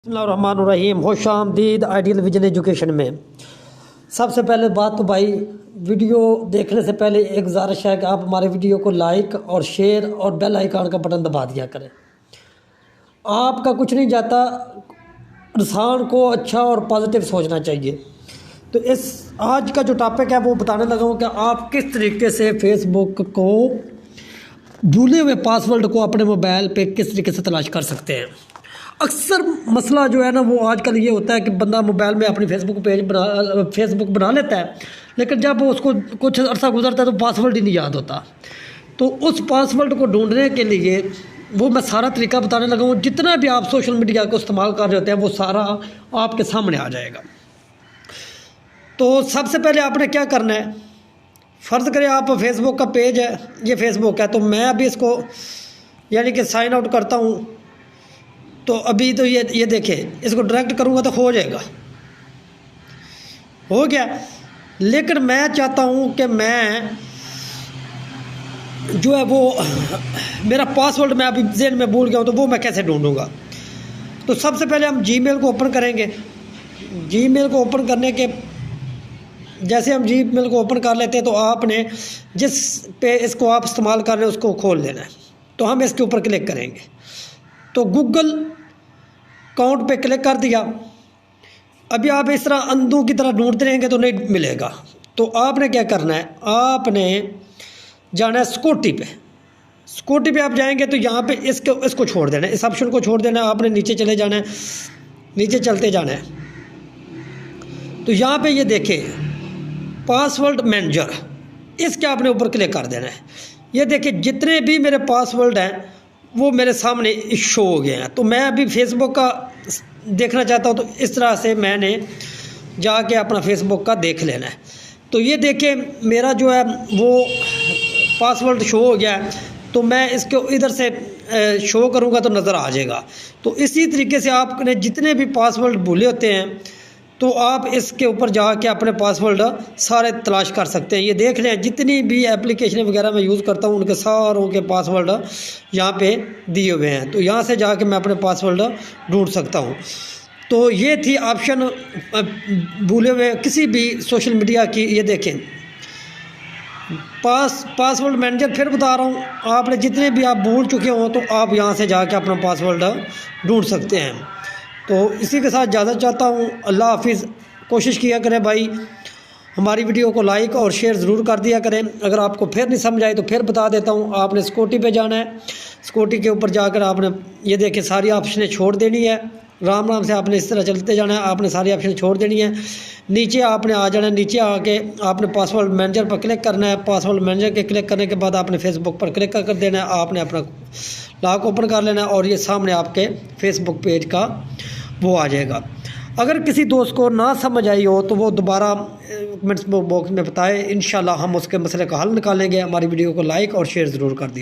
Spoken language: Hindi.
बिस्मिल्लाहिर्रहमानिर्रहीम। खुश आमदीद आइडियल विजन एजुकेशन में। सबसे पहले बात तो भाई वीडियो देखने से पहले एक गुजारिश है कि आप हमारे वीडियो को लाइक और शेयर और बेल आइकन का बटन दबा दिया करें। आपका कुछ नहीं जाता, इंसान को अच्छा और पॉजिटिव सोचना चाहिए। तो इस आज का जो टॉपिक है वो बताने लगा हूँ कि आप किस तरीके से फेसबुक को भूले हुए पासवर्ड को अपने मोबाइल पे किस तरीके से तलाश कर सकते हैं। अक्सर मसला जो है ना वो आजकल ये होता है कि बंदा मोबाइल में अपनी फेसबुक बना लेता है, लेकिन जब उसको कुछ अर्सा गुजरता है तो पासवर्ड ही नहीं याद होता। तो उस पासवर्ड को ढूंढने के लिए वो मैं सारा तरीका बताने लगा हूँ। जितना भी आप सोशल मीडिया को इस्तेमाल कर रहे होते हैं वो सारा आपके सामने आ जाएगा। तो सबसे पहले आपने क्या करना है, फ़र्ज़ करें आप फेसबुक का पेज है, ये फेसबुक है, तो मैं अभी इसको यानी कि साइन आउट करता हूँ। तो अभी तो ये देखें, इसको डायरेक्ट करूँगा तो हो जाएगा, हो गया। लेकिन मैं चाहता हूँ कि मैं जो है वो मेरा पासवर्ड मैं अभी ज़हन में भूल गया हूँ, तो वो मैं कैसे ढूंढूंगा। तो सबसे पहले हम जीमेल को ओपन करेंगे। जीमेल को ओपन करने के जैसे हम जीमेल को ओपन कर लेते हैं तो आपने जिस पे इसको आप इस्तेमाल कर रहे हैं उसको खोल लेना है। तो हम इसके ऊपर क्लिक करेंगे तो गूगल अकाउंट पे क्लिक कर दिया। अभी आप इस तरह अंधों की तरह ढूंढते रहेंगे तो नहीं मिलेगा। तो आपने क्या करना है, आपने जाना है सिक्योरिटी पे। सिक्योरिटी पे आप जाएंगे तो यहाँ पे इसको छोड़ देना है, इस ऑप्शन को छोड़ देना है। आपने नीचे चले जाना है, नीचे चलते जाना है। तो यहाँ पे ये देखें पासवर्ड मैनेजर, इसके आपने ऊपर क्लिक कर देना है। ये देखिए जितने भी मेरे पासवर्ड हैं वो मेरे सामने शो हो गए हैं। तो मैं अभी फेसबुक का देखना चाहता हूँ, तो इस तरह से मैंने जाके अपना फेसबुक का देख लेना है। तो ये देखिए मेरा जो है वो पासवर्ड शो हो गया है। तो मैं इसको इधर से शो करूँगा तो नज़र आ जाएगा। तो इसी तरीके से आपने जितने भी पासवर्ड भूले होते हैं तो आप इसके ऊपर जाके अपने पासवर्ड सारे तलाश कर सकते हैं। ये देख लें जितनी भी एप्लीकेशन वगैरह मैं यूज़ करता हूँ उनके सारों के पासवर्ड यहाँ पे दिए हुए हैं। तो यहाँ से जाके मैं अपने पासवर्ड ढूंढ सकता हूँ। तो ये थी ऑप्शन भूले हुए किसी भी सोशल मीडिया की। ये देखें पासवर्ड मैनेजर, फिर बता रहा हूँ, आपने जितने भी आप भूल चुके हों तो आप यहाँ से जाके अपना पासवर्ड ढूंढ सकते हैं। तो इसी के साथ इजाज़त चाहता हूँ। अल्लाह हाफिज़। कोशिश किया करें भाई, हमारी वीडियो को लाइक और शेयर ज़रूर कर दिया करें। अगर आपको फिर नहीं समझ आए तो फिर बता देता हूँ। आपने सिक्योरिटी पे जाना है, सिक्योरिटी के ऊपर जाकर आपने ये देखें सारी ऑप्शनें छोड़ देनी है। राम राम से आपने इस तरह चलते जाना है, आपने सारी ऑप्शन छोड़ देनी है। नीचे आपने आ जाना है, नीचे आके आपने पासवर्ड मैनेजर पर क्लिक करना है। पासवर्ड मैनेजर के क्लिक करने के बाद आपने फेसबुक पर क्लिक कर देना है। आपने अपना लॉक ओपन कर लेना है और ये सामने आपके फेसबुक पेज का वो आ जाएगा। अगर किसी दोस्त को ना समझ आई हो तो वो दोबारा कमेंट्स बॉक्स में बताए, इंशाल्लाह हम उसके मसले का हल निकालेंगे। हमारी वीडियो को लाइक और शेयर ज़रूर कर दिए।